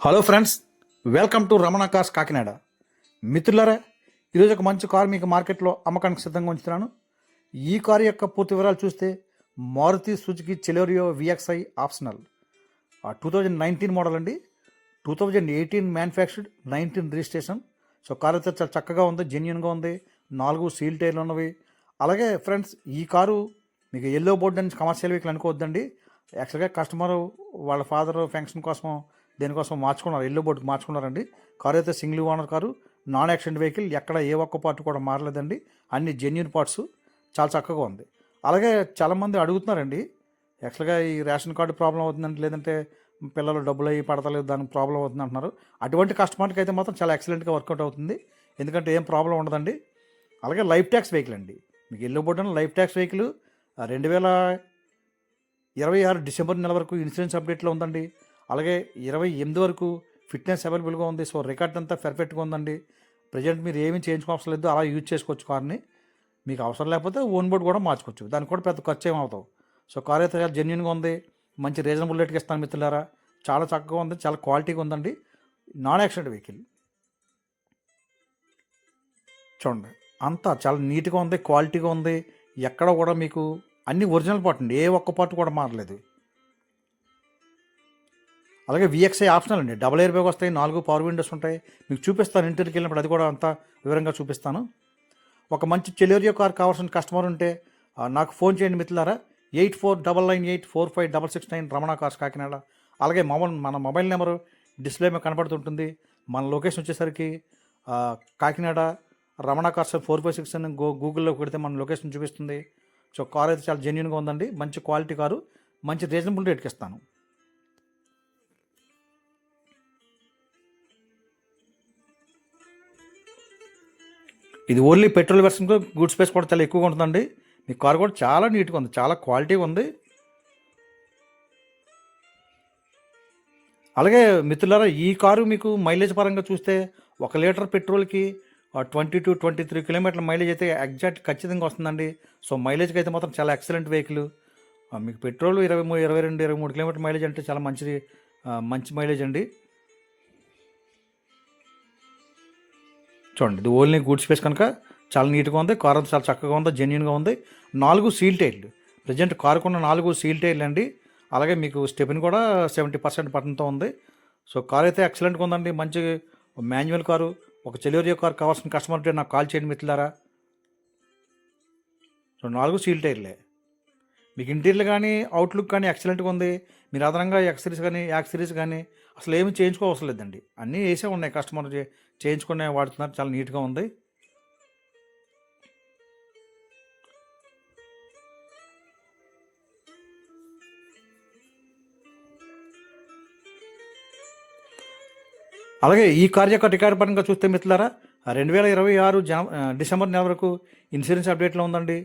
Hello friends, welcome to Ramana cars Kakinada. మిత్రులారా, ఈరోజు ఒక మంచి కారు మీకు మార్కెట్లో అమ్మకానికి సిద్ధంగా ఉంచుతున్నాను. ఈ కారు యొక్క పూర్తి వివరాలు చూస్తే Maruti Suzuki Celerio VXI optional 2019 model అండి. 2018 మ్యానుఫ్యాక్చర్డ్, 19 రిజిస్ట్రేషన్. సో కారు అయితే చాలా చక్కగా ఉంది, జెన్యున్గా ఉంది. 4 సీల్ టైర్లు ఉన్నవి. అలాగే ఫ్రెండ్స్, ఈ కారు మీకు ఎల్లో బోర్డు నుంచి కమర్షియల్ వెహికల్ అనుకోవద్దండి. యాక్చువల్గా కస్టమరు వాళ్ళ ఫాదర్ ఫంక్షన్ కోసం దేనికోసం మార్చుకున్నారు, ఎల్లో బోర్డుకి మార్చుకున్నారండి. కారు అయితే single owner car, non accident vehicle. ఎక్కడ ఏ ఒక్క పార్ట్ కూడా మారలేదండి, అన్ని జెన్యున్ పార్ట్స్. చాలా చక్కగా ఉంది. అలాగే చాలామంది అడుగుతున్నారండి, యాక్చువల్గా ఈ రేషన్ కార్డు ప్రాబ్లం అవుతుందండి, లేదంటే పిల్లలు డబ్బులు అయ్యి పడతలేదు, దానికి ప్రాబ్లం అవుతుంది అంటున్నారు. అటువంటి కస్టమర్కి అయితే మాత్రం చాలా ఎక్సలెంట్గా వర్కౌట్ అవుతుంది, ఎందుకంటే ఏం ప్రాబ్లం ఉండదండి. అలాగే లైఫ్ ట్యాక్స్ వెహికల్ అండి. మీకు ఎల్లో బోర్డు అని లైఫ్ ట్యాక్స్ వెహికల్ 2026 డిసెంబర్ నెల వరకు ఇన్సూరెన్స్ అప్డేట్లో ఉందండి. అలాగే 28 వరకు ఫిట్నెస్ అవైలబుల్గా ఉంది. సో రికార్డ్ అంతా పర్ఫెక్ట్గా ఉందండి. ప్రజెంట్ మీరు ఏమీ చేయించుకోవడం లేదు, అలా యూజ్ చేసుకోవచ్చు కార్ని. మీకు అవసరం లేకపోతే ఓన్ బోర్డు కూడా మార్చుకోవచ్చు, దానికి కూడా పెద్ద ఖర్చు ఏమవుతావు. సో కార్ అయితే చాలా జెన్యున్గా ఉంది, మంచి రీజనబుల్ రేట్కి ఇస్తాను మిత్రులారా. చాలా చక్కగా ఉంది, చాలా క్వాలిటీగా ఉందండి. నాన్ యాక్సిడెంట్ వెహికల్ చూడండి, అంతా చాలా నీట్గా ఉంది, క్వాలిటీగా ఉంది. ఎక్కడ కూడా మీకు అన్ని ఒరిజినల్ పార్ట్ అండి, ఏ ఒక్క పార్ట్ కూడా మారలేదు. అలాగే విఎక్స్ఐ ఆప్షనల్ అండి. డబుల్ ఎయిర్ బ్యాగ్ వస్తాయి, 4 పవర్ విండోస్ ఉంటాయి. మీకు చూపిస్తాను, ఇంటర్కి వెళ్ళినప్పుడు అది కూడా అంతా వివరంగా చూపిస్తాను. ఒక మంచి చెలోరియో కార్ కావాల్సిన కస్టమర్ ఉంటే నాకు ఫోన్ చేయండి మిత్రులారా. 8499845669 రమణ కార్స్ కాకినాడ. అలాగే మన మొబైల్ నెంబరు డిస్ప్లే మీద కనపడుతుంటుంది. మన లొకేషన్ వచ్చేసరికి కాకినాడ రమణ కార్స్ 456 అని గూగుల్లో పెడితే మన లొకేషన్ చూపిస్తుంది. సో కార్ అయితే చాలా జెన్యున్గా ఉందండి, మంచి క్వాలిటీ కారు, మంచి రీజనబుల్ రేట్కి ఇస్తాను. ఇది only petrol version, good space కూడా చాలా ఎక్కువగా ఉంటుందండి. మీ కారు కూడా చాలా నీట్గా ఉంది, చాలా క్వాలిటీగా ఉంది. అలాగే మిత్రులారా, ఈ కారు మీకు మైలేజ్ పరంగా చూస్తే 1 లీటర్ పెట్రోల్కి 20 to 23 కిలోమీటర్ల మైలేజ్ అయితే ఎగ్జాక్ట్ ఖచ్చితంగా వస్తుందండి. సో మైలేజ్కి అయితే మాత్రం చాలా ఎక్సలెంట్ వెహికల్. మీకు పెట్రోల్ 22-23 కిలోమీటర్ మైలేజ్ అంటే చాలా మంచి మైలేజ్ అండి. చూడండి, ఇది ఓన్లీ గుడ్ స్పేస్ కనుక చాలా నీట్గా ఉంది. కార్ అంతా చాలా చక్కగా ఉంది, జెన్యున్గా ఉంది. 4 సీల్ టైర్లు, ప్రజెంట్ కారుకున్న 4 సీల్ టైర్లు అండి. అలాగే మీకు స్టెప్ని కూడా 70% బటన్తో ఉంది. సో కార్ అయితే ఎక్సలెంట్గా ఉందండి, మంచి మాన్యువల్ కారు. ఒక చెలోరియో కార్ కావాల్సిన కస్టమర్ ఉంటే నాకు కాల్ చేయండి మిత్రులారా. సో 4 సీల్ టైర్లే. మీకు ఇంటీరియర్ కానీ అవుట్లుక్ కానీ ఎక్సలెంట్గా ఉంది. మీరు అదనంగా యాక్సరీస్ కానీ అసలు ఏమి చేయించుకోవసరం లేదండి, అన్నీ వేసే ఉన్నాయి. కస్టమర్ చేయించుకునే వాడుతున్నారు, చాలా నీట్గా ఉంది. అలాగే ఈ కార్ యొక్క రికార్డు పరంగా చూస్తే మిత్రులారా, 2026 డిసెంబర్ నెల వరకు ఇన్సూరెన్స్ అప్డేట్లో ఉందండి.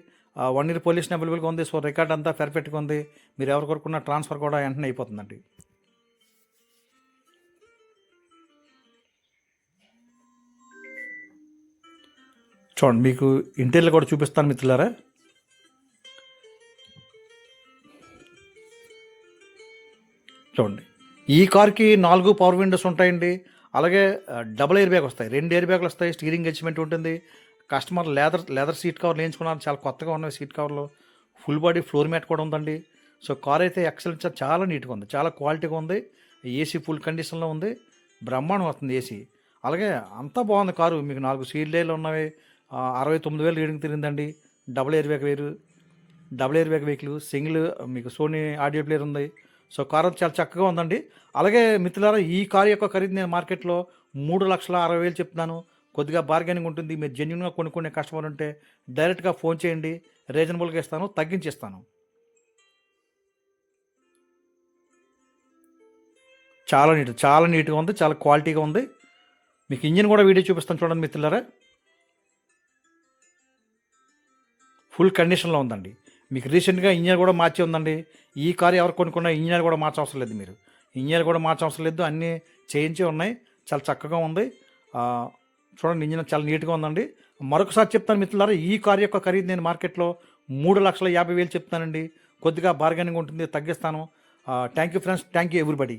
1 ఇయర్ పొల్యూషన్ అవైలబుల్గా ఉంది. సో రికార్డ్ అంతా పర్ఫెక్ట్గా ఉంది. మీరు ఎవరి కొరకున్న ట్రాన్స్ఫర్ కూడా వెంటనే అయిపోతుందండి. చూడండి, మీకు ఇంటీరియర్ కూడా చూపిస్తాను మిత్రులారా. చూడండి, ఈ కార్కి 4 పవర్ విండోస్ ఉంటాయండి. అలాగే డబుల్ ఎయిర్ బ్యాగ్ వస్తాయి, 2 ఎయిర్ బ్యాగ్లు వస్తాయి. స్టీరింగ్ అడ్జస్ట్మెంట్ ఉంటుంది. కస్టమర్ లెదర్ సీట్ కవర్లు వేయించుకున్నారు, చాలా కొత్తగా ఉన్నాయి సీట్ కవర్లు. ఫుల్ బాడీ ఫ్లోర్ మ్యాట్ కూడా ఉందండి. సో కార్ అయితే ఎక్సలెంట్, చాలా నీట్గా ఉంది, చాలా క్వాలిటీగా ఉంది. ఏసీ ఫుల్ కండిషన్లో ఉంది, బ్రహ్మాండం వస్తుంది ఏసీ. అలాగే అంతా బాగుంది కారు. మీకు 4 సీట్ లైన్లు ఉన్నవి, 69,000 రీడింగ్ తిరిగిందండి. Double air bag vehicle, single మీకు సోనీ ఆడియో ప్లేయర్ ఉంది. సో కార్ చాలా చక్కగా ఉందండి. అలాగే మిత్రులారా, ఈ కారు యొక్క ఖరీదు నేను మార్కెట్లో 3,60,000 చెప్తున్నాను. కొద్దిగా బార్గెనింగ్ ఉంటుంది. మీరు జెన్యున్గా కొనుక్కునే కస్టమర్ ఉంటే డైరెక్ట్గా ఫోన్ చేయండి, రీజనబుల్గా ఇస్తాను, తగ్గించిస్తాను. చాలా నీట్గా ఉంది, చాలా క్వాలిటీగా ఉంది. మీకు ఇంజిన్ కూడా వీడియో చూపిస్తాను చూడండి మిత్రులారా. ఫుల్ కండిషన్లో ఉందండి. మీకు రీసెంట్గా ఇంజన్ కూడా మార్చి ఉందండి. ఈ కారు ఎవరు కొనుక్కున్నా ఇంజనీర్ కూడా మార్చవసరం లేదు, మీరు ఇంజనీర్ కూడా మార్చవసరం లేదు, అన్నీ చేయించి ఉన్నాయి. చాలా చక్కగా ఉంది. చూడండి, ఇంజిన్ చాలా నీట్గా ఉందండి. మరొకసారి చెప్తాను మిత్రులారా, ఈ కారు యొక్క ఖరీదు నేను మార్కెట్లో 3,50,000 చెప్తానండి. కొద్దిగా బార్గెనింగ్ ఉంటుంది, తగ్గిస్తాను. Thank you friends, thank you everybody.